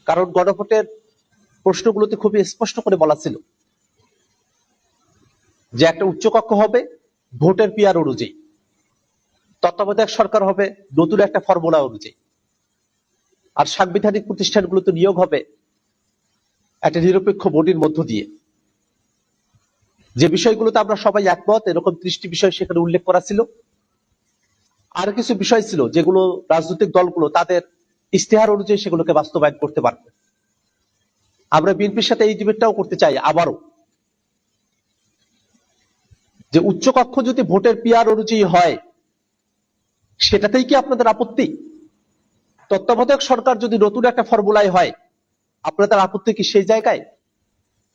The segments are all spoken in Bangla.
কারণ গণভোটের প্রশ্নগুলোতে খুবই স্পষ্ট করে বলা ছিল যে একটা উচ্চকক্ষ হবে ভোটের পিয়ার অনুযায়ী, তত্ত্বাবধায়ক সরকার হবে নতুন একটা ফর্মুলা অনুযায়ী, আর সাংবিধানিক প্রতিষ্ঠানগুলোতে নিয়োগ হবে একটা নিরপেক্ষ বডির মধ্য দিয়ে। যে বিষয়গুলোতে আমরা সবাই একমত, এরকম 30টি বিষয় সেখানে উল্লেখ করা ছিল। আর কিছু বিষয় ছিল যেগুলো রাজনৈতিক দলগুলো তাদের ইশতেহার অনুযায়ী সেগুলোকে বাস্তবায়ন করতে পারবে। আমরা বিএনপির সাথে এই ডিবেটটাও করতে চাই আবারও, যে উচ্চকক্ষ যদি ভোটের পিয়ার অনুযায়ী হয় সেটাতেই কি আপনাদের আপত্তি? তত্ত্বাবধায়ক সরকার যদি নতুন একটা ফর্মুলায় হয় আপনাদের আপত্তি কি সেই জায়গায়?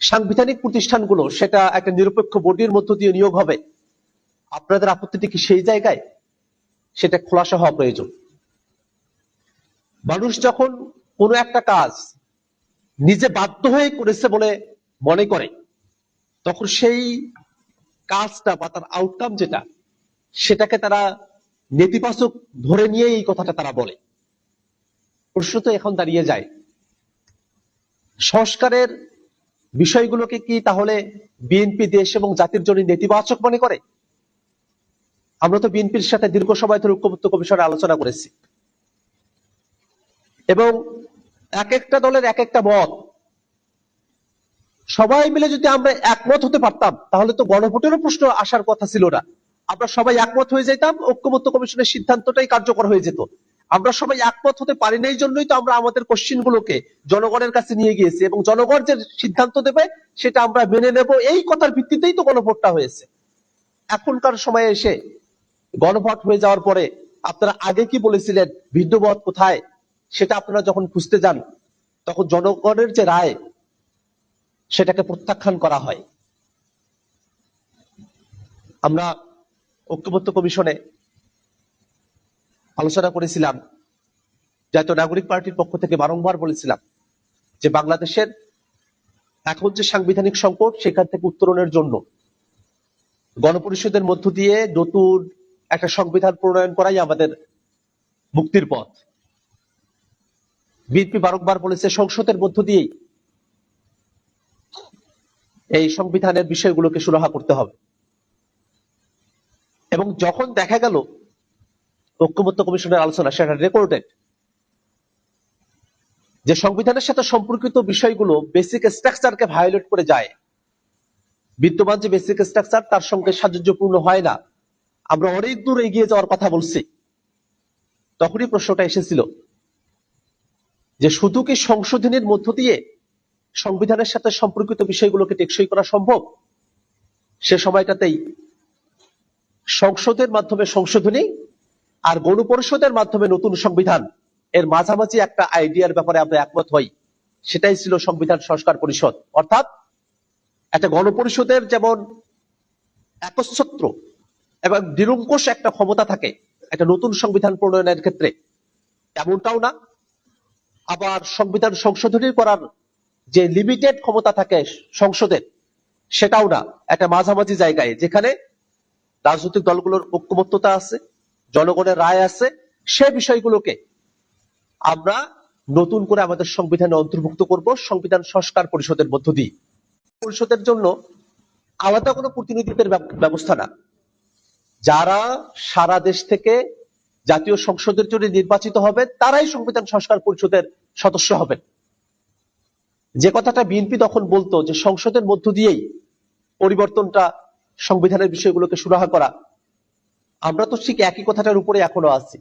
সাংবিধানিক প্রতিষ্ঠানগুলো সেটা একটা নিরপেক্ষ বডির মধ্য দিয়ে নিয়োগ হবে, আপনাদের আপত্তিটি কি সেই জায়গায়? সেটা খোলাসা হওয়া প্রয়োজন। মানুষ যখন কোনো একটা কাজ নিজে বাধ্য হয়ে করেছে বলে মনে করে, তখন সেই কাজটা বা তার আউটকাম যেটা, সেটাকে তারা নেতিবাচক ধরে নিয়ে এই কথাটা তারা বলে। প্রশ্ন তো এখন দাঁড়িয়ে যায়, সংস্কারের বিষয়গুলোকে কি তাহলে বিএনপি দেশ এবং জাতির জন্য নেতিবাচক মনে করে? আমরা তো বিএনপির সাথে দীর্ঘ সময় ধরে ঐক্যমত্য কমিশনে আলোচনা করেছি, এবং এক একটা দলের এক একটা মত, সবাই মিলে যদি আমরা একমত হতে পারতাম তাহলে তো গণভোটেরও প্রশ্ন আসার কথা ছিল না। আমরা সবাই একমত হয়ে যেতাম, ঐক্যমত্য কমিশনের সিদ্ধান্তটাই কার্যকর হয়ে যেত। আমরা সবাই একমত হতে পারি না, এই জন্যই তো আমরা আমাদের কোশ্চিন গুলোকে জনগণের কাছে নিয়ে গিয়েছি, এবং জনগণ যে সিদ্ধান্ত দেবে সেটা আমরা মেনে নেব, এই কথার ভিত্তিতেই তো গণভোটটা হয়েছে। এখনকার সময়ে এসে গণভোট হয়ে যাওয়ার পরে আপনারা আগে কি বলেছিলেন, ভিন্ন মত কোথায়, সেটা আপনারা যখন খুঁজতে যান তখন জনগণের যে রায় সেটাকে প্রত্যাখ্যান করা হয়। আমরা ঐক্যমত্য কমিশনে আলোচনা করেছিলাম, জাতীয় নাগরিক পার্টির পক্ষ থেকে বারংবার বলেছিলাম যে বাংলাদেশের এখন যে সাংবিধানিক সংকট, সেখান থেকে উত্তরণের জন্য গণপরিষদের মধ্য দিয়ে নতুন একটা সংবিধান প্রণয়ন করাই আমাদের মুক্তির পথ। বিএনপি বারংবার বলেছে সংসদের মধ্য দিয়েই এই সংবিধানের বিষয়গুলোকে সুরাহা করতে হবে। এবং যখন দেখা গেল ঐক্যমত্য কমিশনের আলোচনা সেটা রেকর্ডেড, যে সংবিধানের সাথে সম্পর্কিত বিষয়গুলো বেসিক স্ট্রাকচারকে ভায়োলেট করে যায়, বিদ্যমান যে বেসিক স্ট্রাকচার তার সঙ্গে সাযুজ্যপূর্ণ হয় না, আমরা অনেক দূর এগিয়ে যাওয়ার কথা বলছি, তখনই প্রশ্নটা এসেছিল যে শুধু কি সংশোধনের মধ্য দিয়ে সংবিধানের সাথে সম্পর্কিত বিষয়গুলোকে টেকসই করা সম্ভব? সে সময়টাতেই সংসদের মাধ্যমে সংশোধনী আর গণপরিষদের মাধ্যমে নতুন সংবিধান, এর মাঝামাঝি একটা আইডিয়ার ব্যাপারে আমরা একমত হই, সেটাই ছিল সংবিধান সংস্কার পরিষদ। অর্থাৎ একটা গণপরিষদের যেমন একচ্ছত্র এবং নিরঙ্কুশ একটা ক্ষমতা থাকে একটা নতুন সংবিধান প্রণয়নের ক্ষেত্রে, এমনটাও না, আবার সংবিধান সংশোধনী করার যে লিমিটেড ক্ষমতা থাকে সংসদের, সেটাও না, একটা মাঝামাঝি জায়গায় যেখানে রাজনৈতিক দলগুলোর ঐক্যমত্যতা আছে, জনগণের রায় আছে, সে বিষয়গুলোকে আমরা নতুন করে আমাদের সংবিধানে অন্তর্ভুক্ত করব সংবিধান সংস্কার পরিষদের মধ্য দিয়ে। পরিষদের জন্য আলাদা কোনো প্রতিনিধিত্বের ব্যবস্থা না, যারা সারা দেশ থেকে জাতীয় সংসদের জন্য নির্বাচিত হবে তারাই সংবিধান সংস্কার পরিষদের সদস্য হবেন। যে কথাটা বিএনপি তখন বলতো যে সংসদের মধ্য দিয়েই পরিবর্তনটা, সংবিধানের বিষয়গুলোকে সুরাহা করা, আমরা তো ঠিক একই কথাটার উপরে এখনো আছি।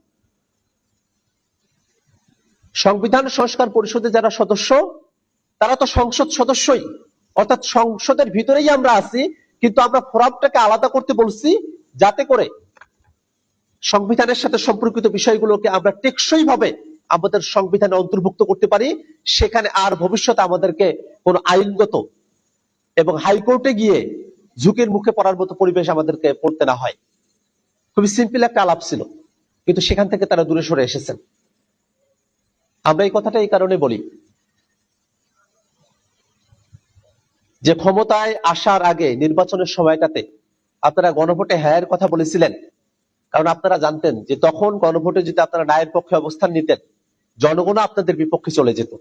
সংবিধান সংস্কার পরিষদে যারা সদস্য তারা তো সংসদ সদস্যই, অর্থাৎ সংসদের ভিতরেই আমরা আছি, কিন্তু আমরা ফোরামটাকে আলাদা করতে বলছি যাতে করে সংবিধানের সাথে সম্পর্কিত বিষয়গুলোকে আমরা টেকসই ভাবে আমাদের সংবিধানে অন্তর্ভুক্ত করতে পারি, সেখানে আর ভবিষ্যতে আমাদেরকে কোনো আইনগত এবং হাইকোর্টে গিয়ে ঝুঁকির মুখে পড়ার মতো পরিবেশ আমাদেরকে পড়তে না হয়। খুবই সিম্পল একটা আলাপ ছিল, কিন্তু সেখান থেকে তারা দূরে সরে এসেছেন। আমরা এই কথাটা এই কারণে বলি যে ক্ষমতায় আসার আগে নির্বাচনের সময়টাতে আপনারা গণভোটে হ্যাঁ এর কথা বলেছিলেন, কারণ আপনারা জানতেন যে তখন গণভোটে যদি আপনারা নায়ের পক্ষে অবস্থান নিতেন, জনগণ আপনাদের বিপক্ষে চলে যেত।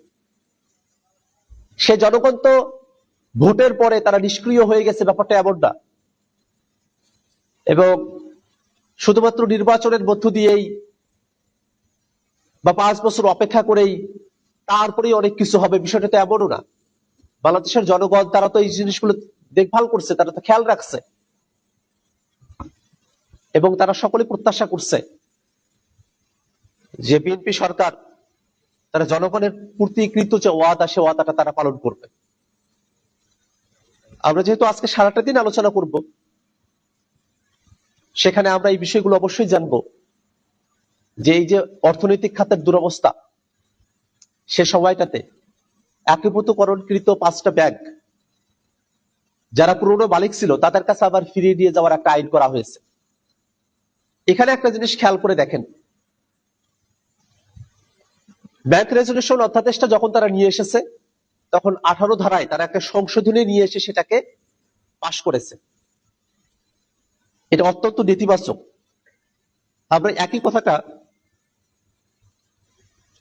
সে জনগণ তো ভোটের পরে তারা নিষ্ক্রিয় হয়ে গেছে, ব্যাপারটা এমন না। এবং শুধুমাত্র নির্বাচনের মধ্য দিয়েই বা 5 বছর অপেক্ষা করেই তারপরেই অনেক কিছু হবে, বিষয়টা তো এমনও না। বাংলাদেশের জনগণ তারা তো এই জিনিসগুলো দেখভাল করছে, তারা তো খেয়াল রাখছে, এবং তারা সকলে প্রত্যাশা করছে যে বিএনপি সরকার তারা জনগণের প্রতিকৃত যে ওয়াদা, সে ওয়াদাটা তারা পালন করবে। আমরা যেহেতু আজকে সারাটা দিন আলোচনা করব, সেখানে আমরা এই বিষয়গুলো অবশ্যই জানবো যে এই যে অর্থনৈতিক খাতের দুরবস্থা, সে সময়টাতে একীভূতকরণকৃত 5টা ব্যাংক যারা পুরনো মালিক ছিল তাদের কাছে আবার ফিরিয়ে দিয়ে যাওয়ার একটা আইন করা হয়েছে। এখানে একটা জিনিস খেয়াল করে দেখেন, ব্যাংক রেজুলেশন অধ্যাদেশটা যখন তারা নিয়ে এসেছে, তখন 18 ধারায় তারা একটা সংশোধনী নিয়ে এসে সেটাকে পাশ করেছে। এটা অত্যন্ত নেতিবাচক। আমরা একই কথাটা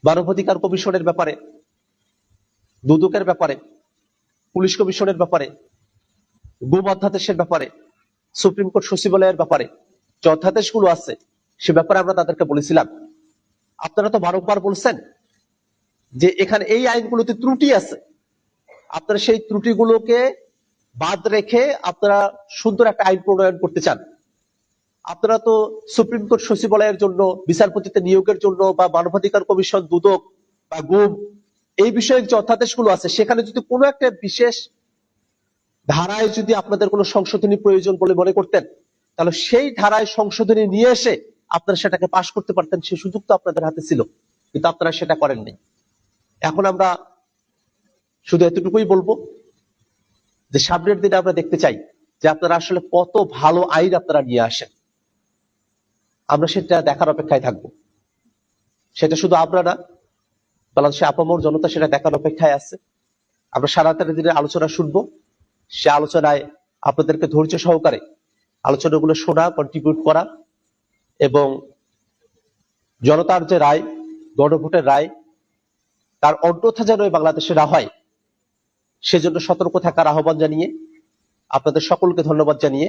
মানবাধিকার কমিশনের ব্যাপারে, দুদকের ব্যাপারে, পুলিশ কমিশনের ব্যাপারে, গুম অধ্যাদেশের ব্যাপারে, সুপ্রিম কোর্ট সচিবালয়ের ব্যাপারে যে অধ্যাদেশগুলো আছে, সে ব্যাপারে আমরা তাদেরকে বলেছিলাম। আপনারা তো বারংবার বলছেন যে এখানে এই আইনগুলোতে ত্রুটি আছে, আপনারা সেই ত্রুটিগুলোকে বাদ রেখে আপনারা সুন্দর একটা আইন প্রণয়ন করতে চান। আপনারা তো সুপ্রিম কোর্ট সচিবালয়ের জন্য, বিচারপতিতে নিয়োগের জন্য, বা মানবাধিকার কমিশন, দুদক বা গুম, এই বিষয়ে যে অধ্যাদেশগুলো আছে, সেখানে যদি কোনো একটা বিশেষ ধারায় যদি আপনাদের কোনো সংশোধনী প্রয়োজন বলে মনে করতেন, তাহলে সেই ধারায় সংশোধনী নিয়ে এসে আপনারা সেটাকে পাশ করতে পারতেন। সেই সুযোগ তো আপনাদের হাতে ছিল, কিন্তু আপনারা সেটা করেননি। এখন আমরা শুধু এতটুকুই বলবো যে সামনের দিনে আমরা দেখতে চাই যে আপনারা আসলে কত ভালো আইন আপনারা নিয়ে আসেন। আমরা সেটা দেখার অপেক্ষায় থাকবো। সেটা শুধু আমরা না, বাংলাদেশের আপামর জনতা সেটা দেখার অপেক্ষায় আছে। আমরা সারাটা দিনের আলোচনা শুনবো, সে আলোচনায় আপনাদেরকে ধৈর্য সহকারে আলোচনাগুলো শোনা, কন্ট্রিবিউট করা, এবং জনতার যে রায়, গণভোটের রায়, তার অন্যথা যেন বাংলাদেশে না হয়, সেজন্য সতর্ক থাকার আহ্বান জানিয়ে আপনাদের সকলকে ধন্যবাদ জানিয়ে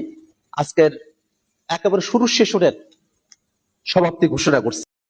আজকের একেবারে শুরু সেশনের সমাপ্তি ঘোষণা করছি।